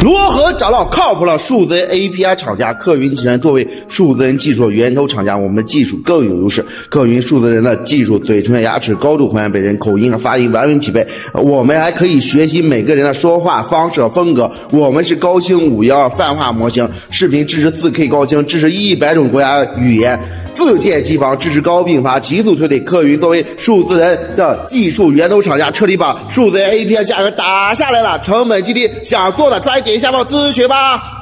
如何找到靠谱的数字人 API 厂家？客云集团作为数字人技术源头厂家，我们的技术更有优势。客云数字人的技术嘴唇、牙齿高度还原本人，口音和发音完美匹配。我们还可以学习每个人的说话方式和风格。我们是高清512泛化模型，视频支持 4K 高清，支持100种国家语言。自建机房支持高并发，极速推理。客云作为数字人的技术源头厂家，彻底把数字人 API 价格打下来了，成本极低。想做的抓紧点下方咨询吧。